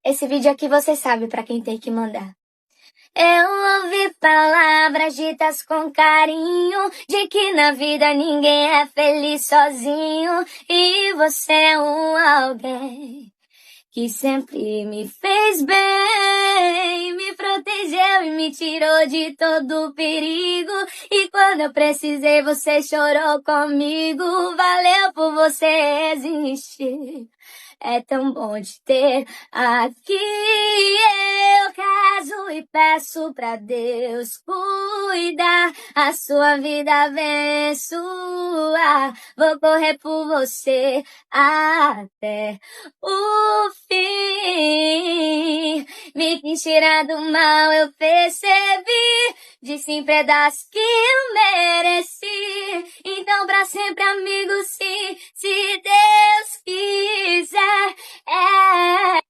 Esse vídeo aqui você sabe pra quem tem que mandar. Eu ouvi palavras ditas com carinho, de que na vida ninguém é feliz sozinho, e você é um alguém que sempre me fez bem, me protegeu e me tirou de todo perigo, e quando eu precisei você chorou comigo, valeu por você existir. É tão bom te ter aqui. Eu caso e peço pra Deus cuidar. A sua vida abençoar. Vou correr por você até o fim. Me quis tirar do mal, eu percebi. De sim pedaços que eu mereci. Então pra sempre amigo sim, se Deus quiser. É.